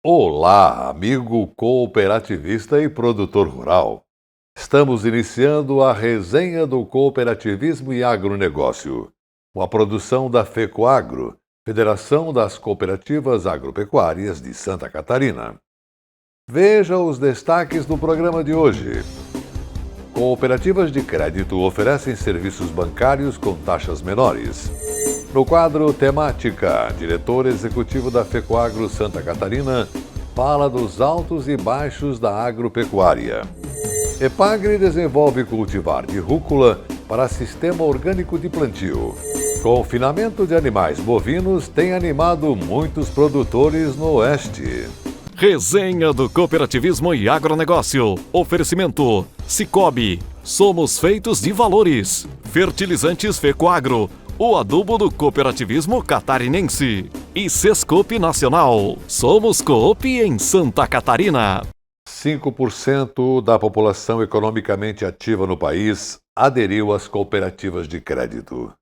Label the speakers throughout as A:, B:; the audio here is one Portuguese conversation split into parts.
A: Olá, amigo cooperativista e produtor rural. Estamos iniciando a resenha do cooperativismo e agronegócio, uma produção da FECOAGRO, Federação das Cooperativas Agropecuárias de Santa Catarina. Veja os destaques do programa de hoje. Cooperativas de crédito oferecem serviços bancários com taxas menores. No quadro Temática, diretor executivo da FECOAGRO Santa Catarina fala dos altos e baixos da agropecuária. Epagre desenvolve cultivar de rúcula para sistema orgânico de plantio. Confinamento de animais bovinos tem animado muitos produtores no Oeste.
B: Resenha do cooperativismo e agronegócio. Oferecimento Sicoob. Somos feitos de valores. Fertilizantes FECOAGRO. O adubo do cooperativismo catarinense. E Sescope Nacional. Somos Coop em Santa Catarina.
A: 5% da população economicamente ativa no país aderiu às cooperativas de crédito.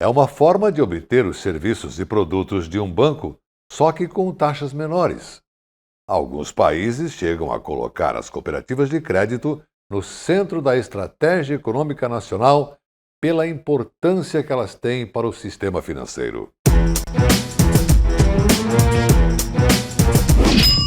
A: É uma forma de obter os serviços e produtos de um banco, só que com taxas menores. Alguns países chegam a colocar as cooperativas de crédito no centro da estratégia econômica nacional pela importância que elas têm para o sistema financeiro.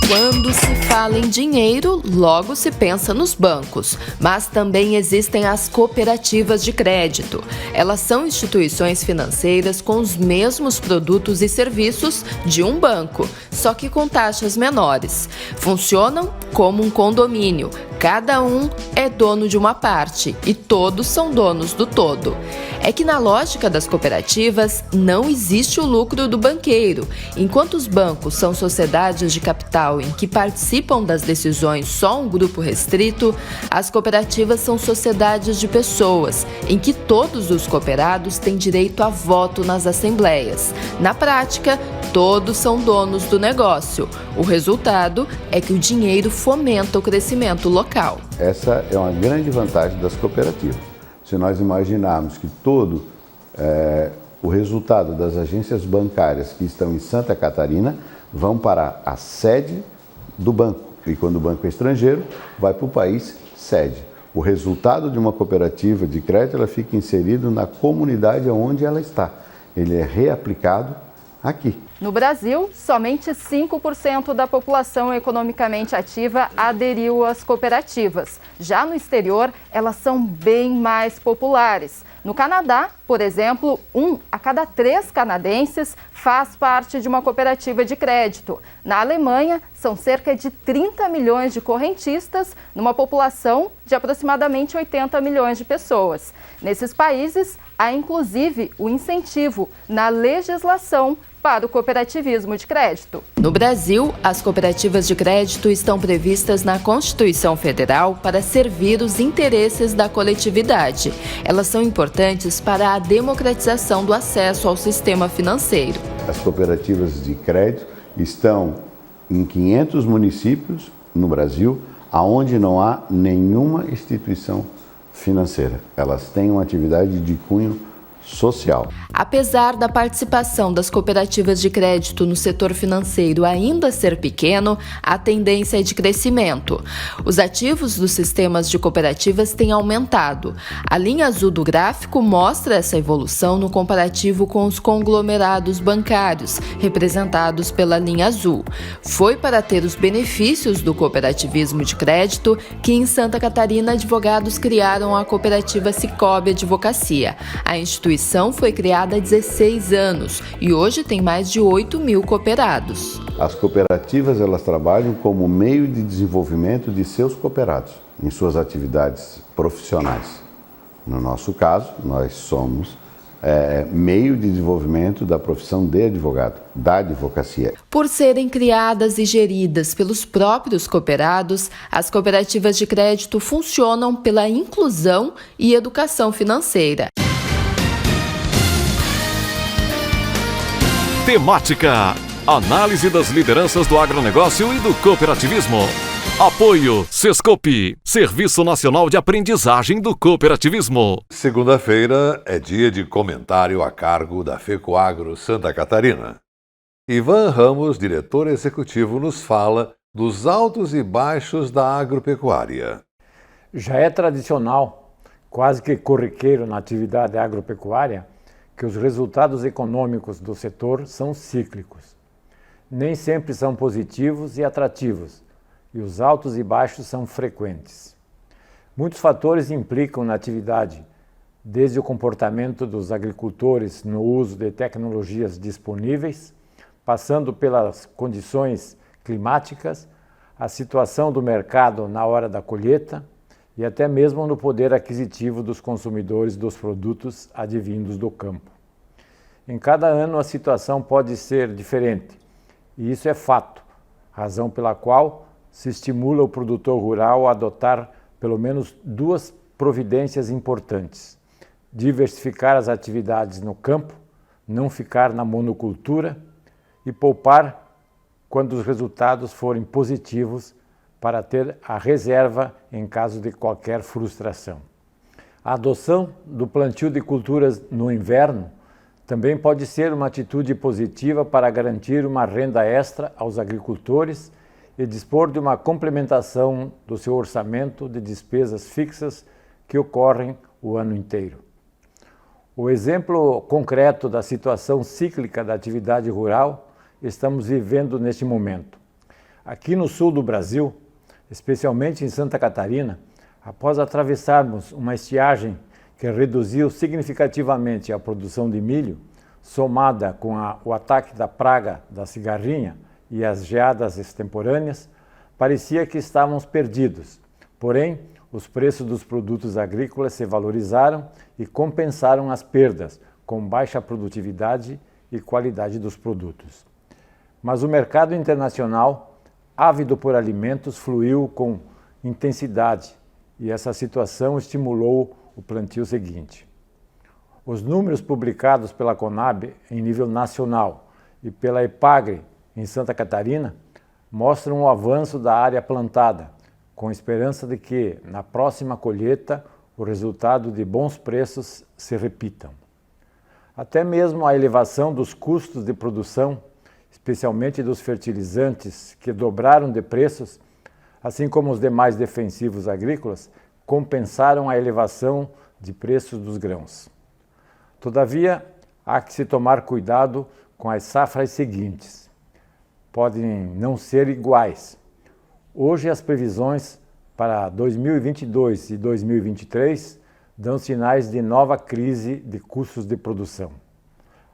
C: Quando se fala em dinheiro, logo se pensa nos bancos, mas também existem as cooperativas de crédito. Elas são instituições financeiras com os mesmos produtos e serviços de um banco, só que com taxas menores. Funcionam como um condomínio. Cada um é dono de uma parte e todos são donos do todo. É que na lógica das cooperativas não existe o lucro do banqueiro. Enquanto os bancos são sociedades de capital em que participam das decisões só um grupo restrito, as cooperativas são sociedades de pessoas, em que todos os cooperados têm direito a voto nas assembleias. Na prática, todos são donos do negócio. O resultado é que o dinheiro fomenta o crescimento local.
D: Essa é uma grande vantagem das cooperativas. Se nós imaginarmos que todo o resultado das agências bancárias que estão em Santa Catarina vão para a sede do banco. E quando o banco é estrangeiro, vai para o país sede. O resultado de uma cooperativa de crédito ela fica inserido na comunidade onde ela está. Ele é reaplicado aqui.
E: No Brasil, somente 5% da população economicamente ativa aderiu às cooperativas. Já no exterior, elas são bem mais populares. No Canadá, por exemplo, 1 a cada 3 canadenses faz parte de uma cooperativa de crédito. Na Alemanha, são cerca de 30 milhões de correntistas, numa população de aproximadamente 80 milhões de pessoas. Nesses países, há inclusive o incentivo na legislação para o cooperativismo de crédito.
C: No Brasil, as cooperativas de crédito estão previstas na Constituição Federal para servir os interesses da coletividade. Elas são importantes para a democratização do acesso ao sistema financeiro.
D: As cooperativas de crédito estão em 500 municípios no Brasil, onde não há nenhuma instituição financeira. Elas têm uma atividade de cunho social.
C: Apesar da participação das cooperativas de crédito no setor financeiro ainda ser pequeno, a tendência é de crescimento. Os ativos dos sistemas de cooperativas têm aumentado. A linha azul do gráfico mostra essa evolução no comparativo com os conglomerados bancários, representados pela linha azul. Foi para ter os benefícios do cooperativismo de crédito que em Santa Catarina advogados criaram a cooperativa Sicoob Advocacia. A instituição foi criada há 16 anos e hoje tem mais de 8 mil cooperados.
D: As cooperativas elas trabalham como meio de desenvolvimento de seus cooperados em suas atividades profissionais. No nosso caso, nós somos meio de desenvolvimento da profissão de advogado, da advocacia.
C: Por serem criadas e geridas pelos próprios cooperados, as cooperativas de crédito funcionam pela inclusão e educação financeira.
B: Temática. Análise das lideranças do agronegócio e do cooperativismo. Apoio Sescope, Serviço Nacional de Aprendizagem do Cooperativismo.
A: Segunda-feira é dia de comentário a cargo da FECOAGRO Santa Catarina. Ivan Ramos, diretor executivo, nos fala dos altos e baixos da agropecuária.
F: Já é tradicional, quase que corriqueiro na atividade agropecuária, que os resultados econômicos do setor são cíclicos. Nem sempre são positivos e atrativos, e os altos e baixos são frequentes. Muitos fatores implicam na atividade, desde o comportamento dos agricultores no uso de tecnologias disponíveis, passando pelas condições climáticas, a situação do mercado na hora da colheita e até mesmo no poder aquisitivo dos consumidores dos produtos advindos do campo. Em cada ano a situação pode ser diferente, e isso é fato, razão pela qual se estimula o produtor rural a adotar pelo menos duas providências importantes: diversificar as atividades no campo, não ficar na monocultura e poupar quando os resultados forem positivos para ter a reserva em caso de qualquer frustração. A adoção do plantio de culturas no inverno também pode ser uma atitude positiva para garantir uma renda extra aos agricultores e dispor de uma complementação do seu orçamento de despesas fixas que ocorrem o ano inteiro. O exemplo concreto da situação cíclica da atividade rural estamos vivendo neste momento. Aqui no sul do Brasil, especialmente em Santa Catarina, após atravessarmos uma estiagem que reduziu significativamente a produção de milho, somada com o ataque da praga da cigarrinha e as geadas extemporâneas, parecia que estávamos perdidos. Porém, os preços dos produtos agrícolas se valorizaram e compensaram as perdas, com baixa produtividade e qualidade dos produtos. Mas o mercado internacional, ávido por alimentos, fluiu com intensidade e essa situação estimulou o plantio seguinte. Os números publicados pela Conab em nível nacional e pela EPAGRE em Santa Catarina mostram o avanço da área plantada, com esperança de que, na próxima colheita, o resultado de bons preços se repitam. Até mesmo a elevação dos custos de produção, especialmente dos fertilizantes, que dobraram de preços, assim como os demais defensivos agrícolas, compensaram a elevação de preços dos grãos. Todavia, há que se tomar cuidado com as safras seguintes. Podem não ser iguais. Hoje as previsões para 2022 e 2023 dão sinais de nova crise de custos de produção.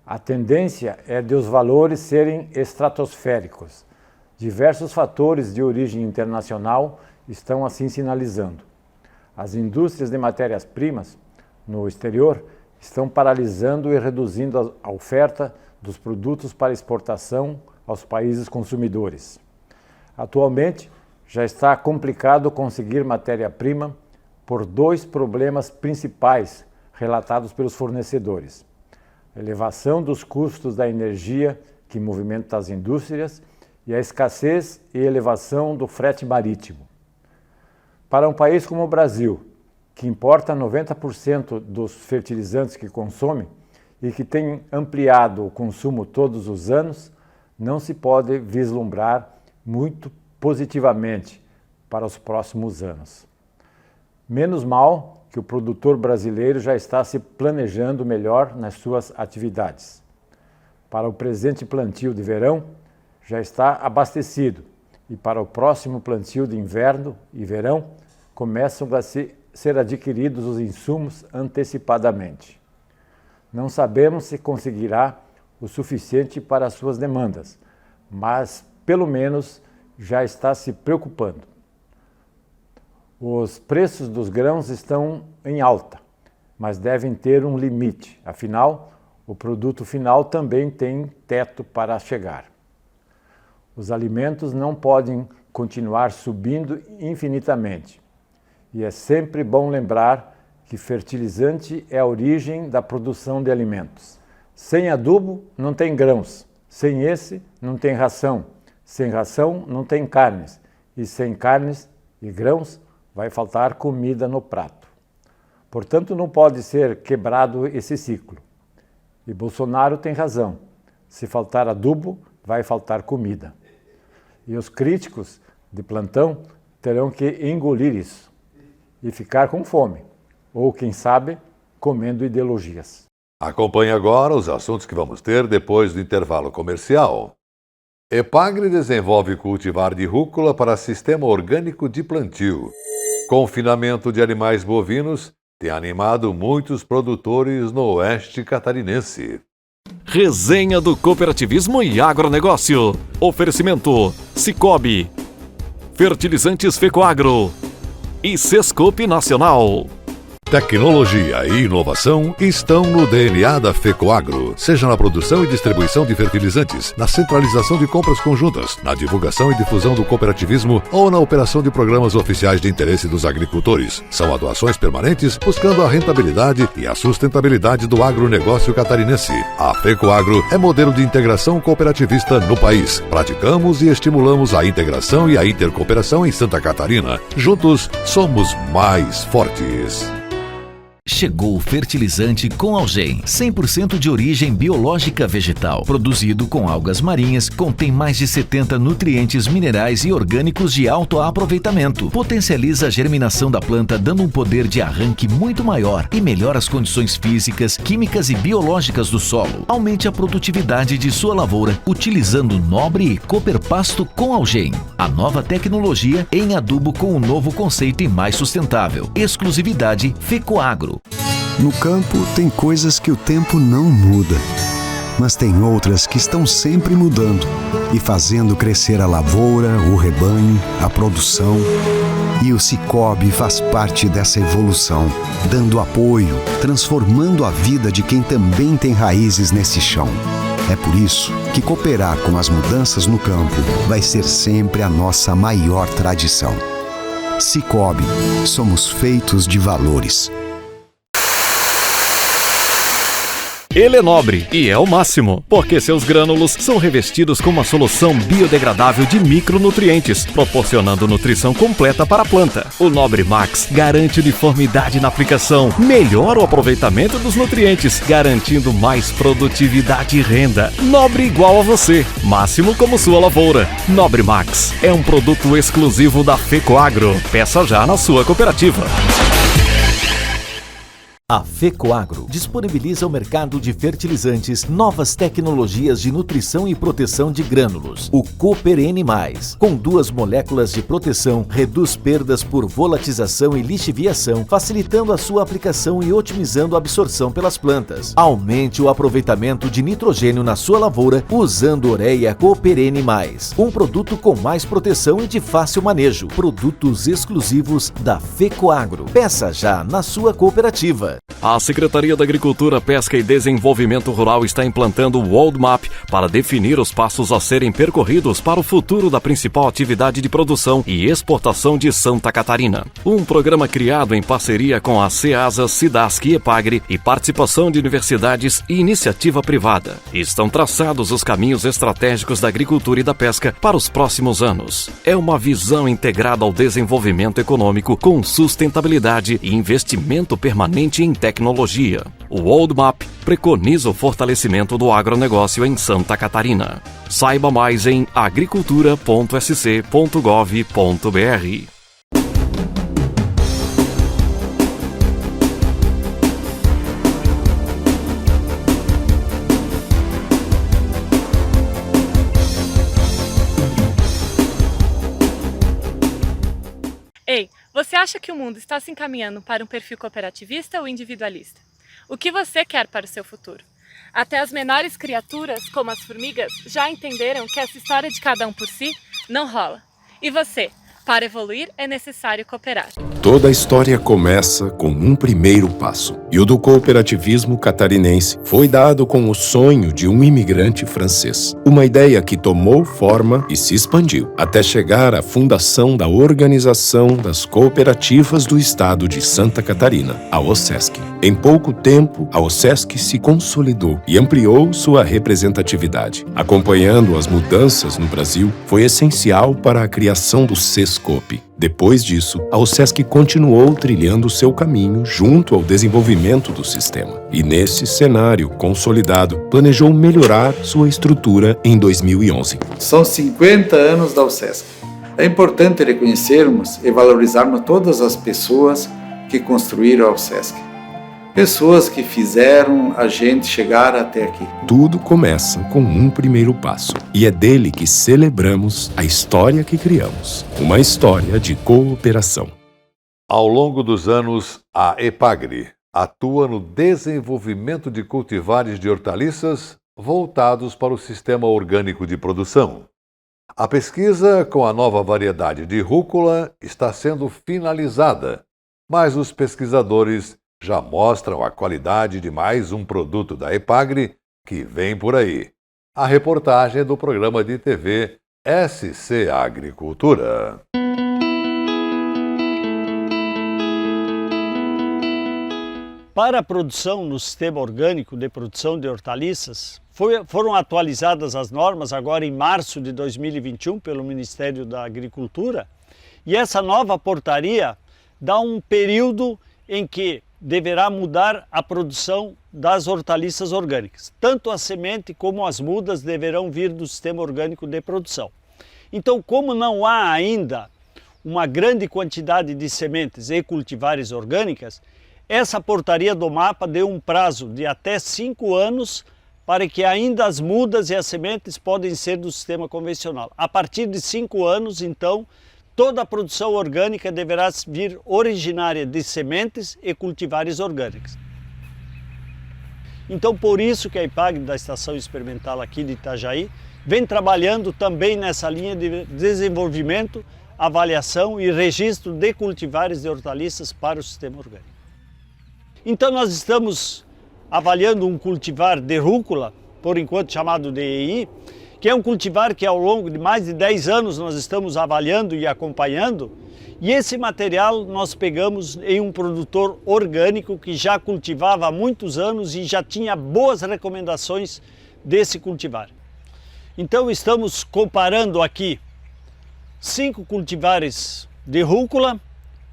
F: A tendência é de os valores serem estratosféricos. Diversos fatores de origem internacional estão assim sinalizando. As indústrias de matérias-primas no exterior estão paralisando e reduzindo a oferta dos produtos para exportação aos países consumidores. Atualmente, já está complicado conseguir matéria-prima por dois problemas principais relatados pelos fornecedores: a elevação dos custos da energia que movimenta as indústrias e a escassez e elevação do frete marítimo. Para um país como o Brasil, que importa 90% dos fertilizantes que consome e que tem ampliado o consumo todos os anos, não se pode vislumbrar muito positivamente para os próximos anos. Menos mal que o produtor brasileiro já está se planejando melhor nas suas atividades. Para o presente plantio de verão, já está abastecido e para o próximo plantio de inverno e verão, começam a ser adquiridos os insumos antecipadamente. Não sabemos se conseguirá o suficiente para as suas demandas, mas, pelo menos, já está se preocupando. Os preços dos grãos estão em alta, mas devem ter um limite. Afinal, o produto final também tem teto para chegar. Os alimentos não podem continuar subindo infinitamente. E é sempre bom lembrar que fertilizante é a origem da produção de alimentos. Sem adubo, não tem grãos. Sem esse, não tem ração. Sem ração, não tem carnes. E sem carnes e grãos, vai faltar comida no prato. Portanto, não pode ser quebrado esse ciclo. E Bolsonaro tem razão. Se faltar adubo, vai faltar comida. E os críticos de plantão terão que engolir isso e ficar com fome, ou quem sabe, comendo ideologias.
A: Acompanhe agora os assuntos que vamos ter depois do intervalo comercial. Epagre desenvolve cultivar de rúcula para sistema orgânico de plantio. Confinamento de animais bovinos tem animado muitos produtores no oeste catarinense.
B: Resenha do Cooperativismo e Agronegócio. Oferecimento Sicoob, Fertilizantes Fecoagro e Sescope Nacional.
A: Tecnologia e inovação estão no DNA da Fecoagro, seja na produção e distribuição de fertilizantes, na centralização de compras conjuntas, na divulgação e difusão do cooperativismo ou na operação de programas oficiais de interesse dos agricultores. São atuações permanentes buscando a rentabilidade e a sustentabilidade do agronegócio catarinense. A Fecoagro é modelo de integração cooperativista no país. Praticamos e estimulamos a integração e a intercooperação em Santa Catarina. Juntos, somos mais fortes.
G: Chegou o fertilizante com Algem, 100% de origem biológica vegetal, produzido com algas marinhas, contém mais de 70 nutrientes minerais e orgânicos de alto aproveitamento, potencializa a germinação da planta dando um poder de arranque muito maior e melhora as condições físicas, químicas e biológicas do solo. Aumente a produtividade de sua lavoura utilizando Nobre e Cooper Pasto com Algem. A nova tecnologia em adubo com um novo conceito e mais sustentável. Exclusividade Fecoagro.
H: No campo, tem coisas que o tempo não muda, mas tem outras que estão sempre mudando e fazendo crescer a lavoura, o rebanho, a produção. E o Sicoob faz parte dessa evolução, dando apoio, transformando a vida de quem também tem raízes nesse chão. É por isso que cooperar com as mudanças no campo vai ser sempre a nossa maior tradição. Sicoob, somos feitos de valores.
B: Ele é nobre e é o máximo, porque seus grânulos são revestidos com uma solução biodegradável de micronutrientes, proporcionando nutrição completa para a planta. O Nobre Max garante uniformidade na aplicação, melhora o aproveitamento dos nutrientes, garantindo mais produtividade e renda. Nobre igual a você, máximo como sua lavoura. Nobre Max é um produto exclusivo da Fecoagro. Peça já na sua cooperativa.
G: A Fecoagro disponibiliza ao mercado de fertilizantes novas tecnologias de nutrição e proteção de grânulos. O Cooper N+, com 2 moléculas de proteção, reduz perdas por volatização e lixiviação, facilitando a sua aplicação e otimizando a absorção pelas plantas. Aumente o aproveitamento de nitrogênio na sua lavoura usando Ureia Cooper N+, um produto com mais proteção e de fácil manejo. Produtos exclusivos da Fecoagro. Peça já na sua cooperativa.
B: A Secretaria da Agricultura, Pesca e Desenvolvimento Rural está implantando o World Map para definir os passos a serem percorridos para o futuro da principal atividade de produção e exportação de Santa Catarina. Um programa criado em parceria com a Ceasa, Cidasc e Epagre e participação de universidades e iniciativa privada. Estão traçados os caminhos estratégicos da agricultura e da pesca para os próximos anos. É uma visão integrada ao desenvolvimento econômico com sustentabilidade e investimento permanente em tecnologia. O World Map preconiza o fortalecimento do agronegócio em Santa Catarina. Saiba mais em agricultura.sc.gov.br.
I: Ei, você acha que o mundo está se encaminhando para um perfil cooperativista ou individualista? O que você quer para o seu futuro? Até as menores criaturas, como as formigas, já entenderam que essa história de cada um por si não rola. E você? Para evoluir, é necessário cooperar.
J: Toda a história começa com um primeiro passo. E o do cooperativismo catarinense foi dado com o sonho de um imigrante francês. Uma ideia que tomou forma e se expandiu, até chegar à fundação da Organização das Cooperativas do Estado de Santa Catarina, a OCESC. Em pouco tempo, a OCESC se consolidou e ampliou sua representatividade. Acompanhando as mudanças no Brasil, foi essencial para a criação do Sescope. Depois disso, a UCESC continuou trilhando seu caminho junto ao desenvolvimento do sistema. E nesse cenário consolidado, planejou melhorar sua estrutura em 2011.
K: São 50 anos da UCESC. É importante reconhecermos e valorizarmos todas as pessoas que construíram a UCESC. Pessoas que fizeram a gente chegar até aqui.
J: Tudo começa com um primeiro passo. E é dele que celebramos a história que criamos. Uma história de cooperação.
A: Ao longo dos anos, a EPAGRE atua no desenvolvimento de cultivares de hortaliças voltados para o sistema orgânico de produção. A pesquisa com a nova variedade de rúcula está sendo finalizada, mas os pesquisadores já mostram a qualidade de mais um produto da EPAGRE que vem por aí. A reportagem é do programa de TV SC Agricultura.
L: Para a produção no sistema orgânico de produção de hortaliças, foram atualizadas as normas agora em março de 2021 pelo Ministério da Agricultura, e essa nova portaria dá um período em que deverá mudar a produção das hortaliças orgânicas. Tanto a semente como as mudas deverão vir do sistema orgânico de produção. Então, como não há ainda uma grande quantidade de sementes e cultivares orgânicas, essa portaria do MAPA deu um prazo de até 5 anos para que ainda as mudas e as sementes podem ser do sistema convencional. A partir de 5 anos, então, toda a produção orgânica deverá vir originária de sementes e cultivares orgânicos. Então, por isso que a EPAGRE da Estação Experimental aqui de Itajaí vem trabalhando também nessa linha de desenvolvimento, avaliação e registro de cultivares de hortaliças para o sistema orgânico. Então, nós estamos avaliando um cultivar de rúcula, por enquanto chamado de EI, que é um cultivar que ao longo de mais de 10 anos nós estamos avaliando e acompanhando, e esse material nós pegamos em um produtor orgânico que já cultivava há muitos anos e já tinha boas recomendações desse cultivar. Então estamos comparando aqui 5 cultivares de rúcula,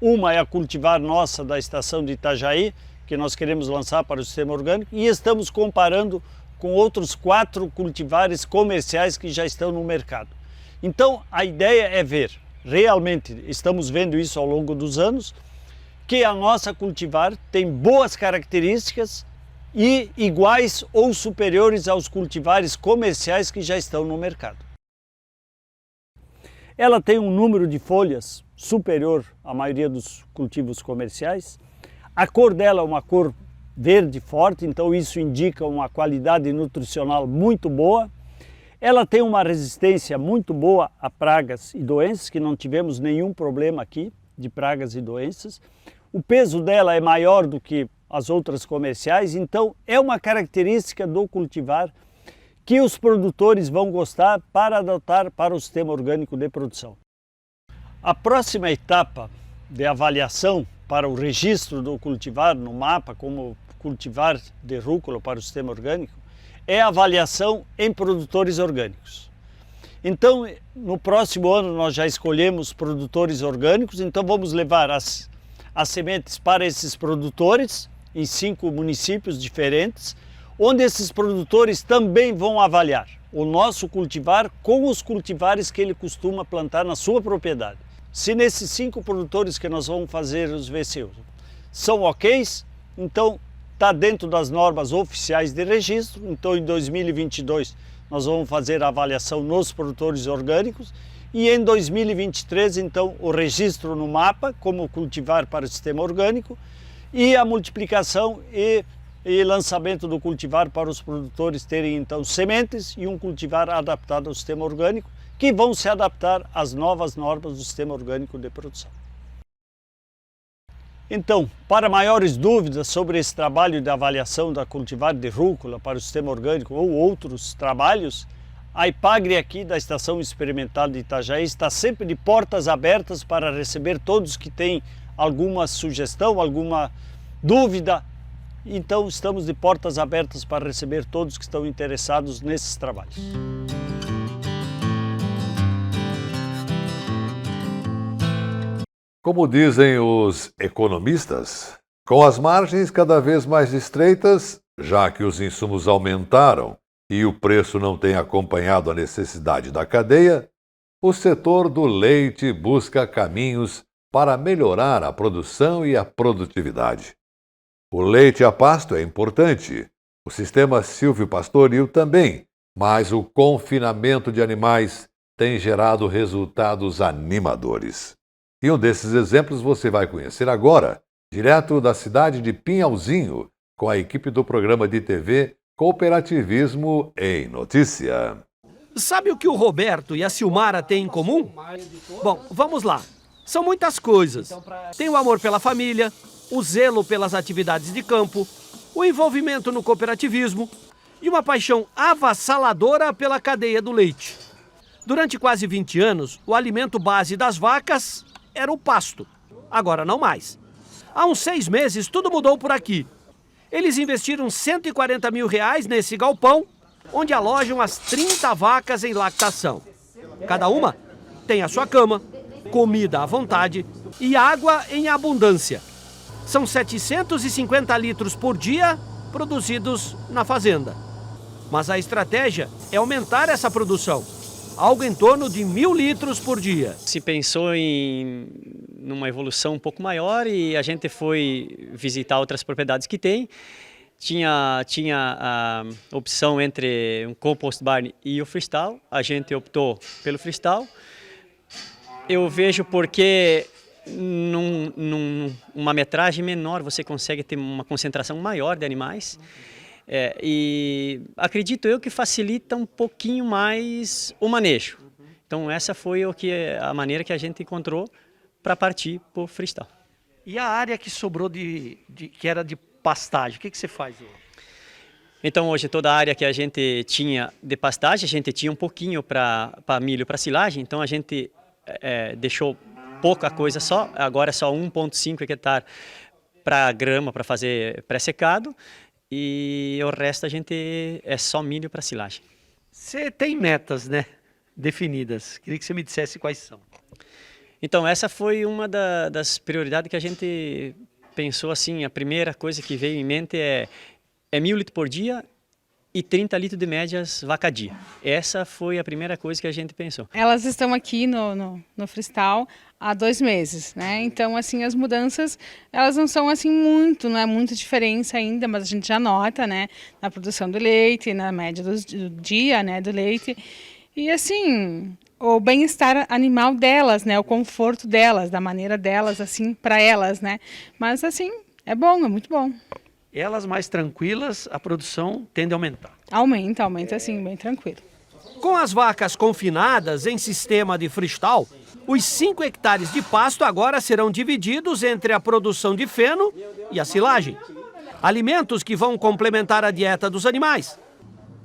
L: uma é a cultivar nossa da estação de Itajaí, que nós queremos lançar para o sistema orgânico, e estamos comparando com outros 4 cultivares comerciais que já estão no mercado. Então a ideia é ver, realmente estamos vendo isso ao longo dos anos, que a nossa cultivar tem boas características e iguais ou superiores aos cultivares comerciais que já estão no mercado. Ela tem um número de folhas superior à maioria dos cultivos comerciais. A cor dela é uma cor verde forte, então isso indica uma qualidade nutricional muito boa. Ela tem uma resistência muito boa a pragas e doenças, que não tivemos nenhum problema aqui de pragas e doenças. O peso dela é maior do que as outras comerciais, então é uma característica do cultivar que os produtores vão gostar para adotar para o sistema orgânico de produção. A próxima etapa de avaliação para o registro do cultivar no MAPA como cultivar de rúcula para o sistema orgânico é a avaliação em produtores orgânicos. Então, no próximo ano nós já escolhemos produtores orgânicos, então vamos levar as sementes para esses produtores em 5 municípios diferentes, onde esses produtores também vão avaliar o nosso cultivar com os cultivares que ele costuma plantar na sua propriedade. Se nesses 5 produtores que nós vamos fazer os VCUs são ok, então está dentro das normas oficiais de registro. Então em 2022 nós vamos fazer a avaliação nos produtores orgânicos e em 2023 então o registro no MAPA como cultivar para o sistema orgânico e a multiplicação e lançamento do cultivar para os produtores terem então sementes e um cultivar adaptado ao sistema orgânico, que vão se adaptar às novas normas do sistema orgânico de produção. Então, para maiores dúvidas sobre esse trabalho de avaliação da cultivar de rúcula para o sistema orgânico ou outros trabalhos, a EPAGRE aqui da Estação Experimental de Itajaí está sempre de portas abertas para receber todos que têm alguma sugestão, alguma dúvida. Então, estamos de portas abertas para receber todos que estão interessados nesses trabalhos.
A: Como dizem os economistas, com as margens cada vez mais estreitas, já que os insumos aumentaram e o preço não tem acompanhado a necessidade da cadeia, o setor do leite busca caminhos para melhorar a produção e a produtividade. O leite a pasto é importante, o sistema silvopastoril também, mas o confinamento de animais tem gerado resultados animadores. E um desses exemplos você vai conhecer agora, direto da cidade de Pinhalzinho, com a equipe do programa de TV Cooperativismo em Notícia.
M: Sabe o que o Roberto e a Silmara têm em comum? Bom, vamos lá. São muitas coisas. Tem o amor pela família, o zelo pelas atividades de campo, o envolvimento no cooperativismo e uma paixão avassaladora pela cadeia do leite. Durante quase 20 anos, o alimento base das vacas era o pasto. Agora não mais. Há uns 6 meses, tudo mudou por aqui. Eles investiram R$140 mil nesse galpão, onde alojam as 30 vacas em lactação. Cada uma tem a sua cama, comida à vontade e água em abundância. São 750 litros por dia produzidos na fazenda. Mas a estratégia é aumentar essa produção, algo em torno de 1.000 litros por dia.
N: Se pensou numa evolução um pouco maior e a gente foi visitar outras propriedades que tem. Tinha a opção entre um compost barn e o freestyle. A gente optou pelo freestyle. Eu vejo porque numa metragem menor você consegue ter uma concentração maior de animais. E acredito eu que facilita um pouquinho mais o manejo. Então essa foi a maneira que a gente encontrou para partir para o freestyle.
M: E a área que sobrou que era de pastagem, o que você faz hoje?
N: Então hoje toda a área que a gente tinha de pastagem, a gente tinha um pouquinho para milho, para silagem, então a gente deixou pouca coisa só, agora é só 1,5 hectare para grama, para fazer pré-secado, e o resto a gente é só milho para silagem.
M: Você tem metas, né, definidas, queria que você me dissesse quais são.
N: Então essa foi uma das prioridades que a gente pensou assim, a primeira coisa que veio em mente é 1.000 litros por dia e 30 litros de médias vaca dia. Essa foi a primeira coisa que a gente pensou.
O: Elas estão aqui no freestyle há 2 meses, né? Então, assim, as mudanças, elas não são assim não é muita diferença ainda, mas a gente já nota, né? Na produção do leite, na média do dia, né? Do leite. E, assim, o bem-estar animal delas, né? O conforto delas, da maneira delas, assim, para elas, né? Mas, assim, é bom, é muito bom.
M: Elas mais tranquilas, a produção tende a aumentar.
O: Aumenta assim, bem tranquilo.
M: Com as vacas confinadas em sistema de freestyle, os 5 hectares de pasto agora serão divididos entre a produção de feno e a silagem. Alimentos que vão complementar a dieta dos animais.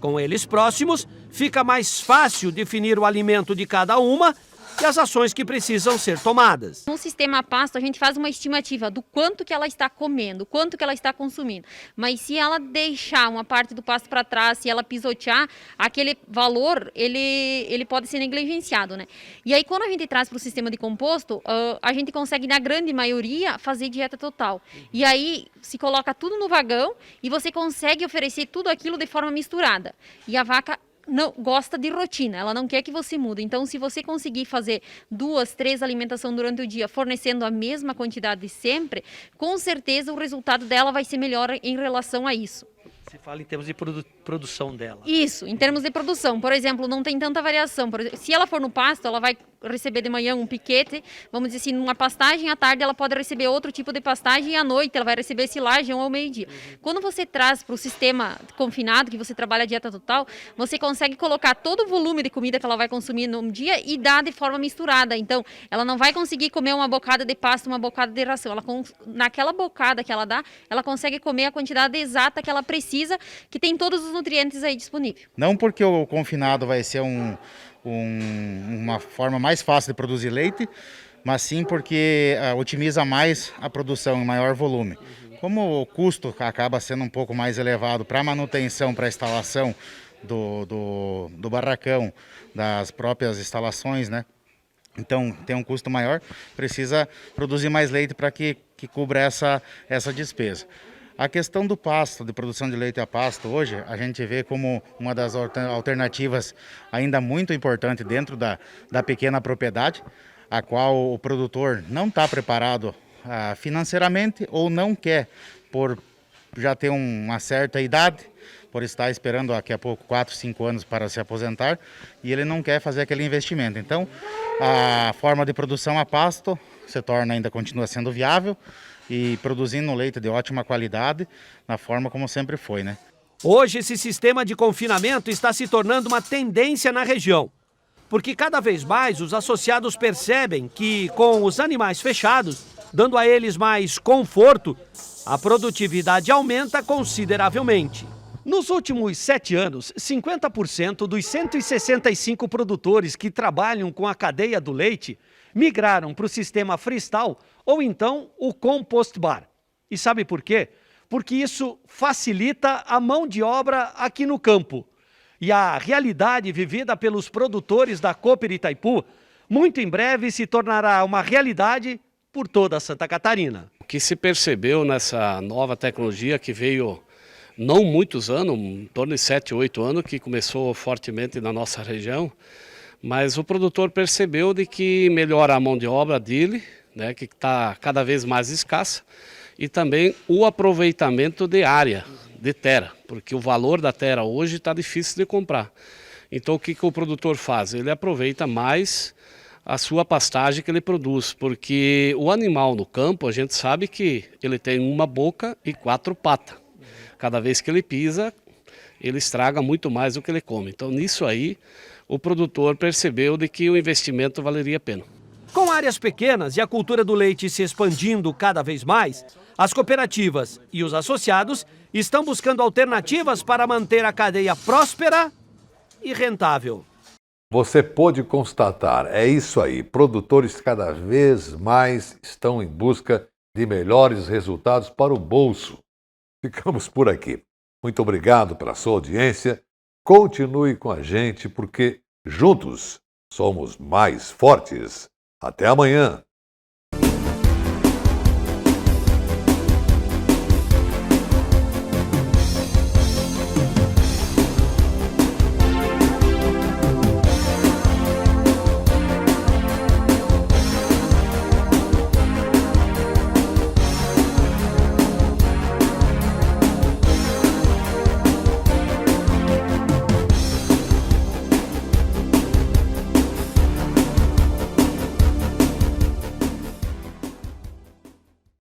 M: Com eles próximos, fica mais fácil definir o alimento de cada uma e as ações que precisam ser tomadas.
P: No sistema pasto, a gente faz uma estimativa do quanto que ela está comendo, quanto que ela está consumindo. Mas se ela deixar uma parte do pasto para trás, se ela pisotear, aquele valor, ele pode ser negligenciado, né? E aí, quando a gente traz para o sistema de composto, a gente consegue, na grande maioria, fazer dieta total. E aí, se coloca tudo no vagão e você consegue oferecer tudo aquilo de forma misturada. E a vaca não gosta de rotina, ela não quer que você mude. Então, se você conseguir fazer 2, 3 alimentações durante o dia, fornecendo a mesma quantidade sempre, com certeza o resultado dela vai ser melhor em relação a isso.
M: Você fala em termos de produção dela.
P: Isso, em termos de produção. Por exemplo, não tem tanta variação. Se ela for no pasto, ela vai receber de manhã um piquete, vamos dizer assim, numa pastagem, à tarde ela pode receber outro tipo de pastagem e à noite ela vai receber silagem ou ao meio-dia. Quando você traz para o sistema confinado, que você trabalha a dieta total, você consegue colocar todo o volume de comida que ela vai consumir no dia e dar de forma misturada. Então, ela não vai conseguir comer uma bocada de pasto, uma bocada de ração. Naquela bocada que ela dá, ela consegue comer a quantidade exata que ela precisa, que tem todos os nutrientes aí disponíveis.
Q: Não porque o confinado vai ser uma forma mais fácil de produzir leite, mas sim porque otimiza mais a produção em maior volume. Como o custo acaba sendo um pouco mais elevado para a manutenção, para a instalação do barracão, das próprias instalações, né? Então tem um custo maior, precisa produzir mais leite para que cubra essa despesa. A questão do pasto, de produção de leite a pasto, hoje a gente vê como uma das alternativas ainda muito importante dentro da pequena propriedade, a qual o produtor não está preparado financeiramente ou não quer, por já ter uma certa idade, por estar esperando daqui a pouco 4, 5 anos para se aposentar, e ele não quer fazer aquele investimento. Então, a forma de produção a pasto continua sendo viável e produzindo leite de ótima qualidade, na forma como sempre foi, né?
M: Hoje esse sistema de confinamento está se tornando uma tendência na região, porque cada vez mais os associados percebem que com os animais fechados, dando a eles mais conforto, a produtividade aumenta consideravelmente. Nos últimos 7 anos, 50% dos 165 produtores que trabalham com a cadeia do leite migraram para o sistema freestyle ou então o compost bar. E sabe por quê? Porque isso facilita a mão de obra aqui no campo. E a realidade vivida pelos produtores da Cooper Itaipu, muito em breve se tornará uma realidade por toda Santa Catarina.
R: O que se percebeu nessa nova tecnologia que veio não muitos anos, em torno de 7, 8 anos, que começou fortemente na nossa região, mas o produtor percebeu de que melhora a mão de obra dele, né, que está cada vez mais escassa, e também o aproveitamento de área, de terra, porque o valor da terra hoje está difícil de comprar. Então o que o produtor faz? Ele aproveita mais a sua pastagem que ele produz, porque o animal no campo, a gente sabe que ele tem uma boca e 4 patas. Cada vez que ele pisa, ele estraga muito mais do que ele come. Então, nisso aí, o produtor percebeu de que o investimento valeria a pena.
M: Com áreas pequenas e a cultura do leite se expandindo cada vez mais, as cooperativas e os associados estão buscando alternativas para manter a cadeia próspera e rentável.
A: Você pôde constatar, é isso aí, produtores cada vez mais estão em busca de melhores resultados para o bolso. Ficamos por aqui. Muito obrigado pela sua audiência. Continue com a gente porque juntos somos mais fortes. Até amanhã.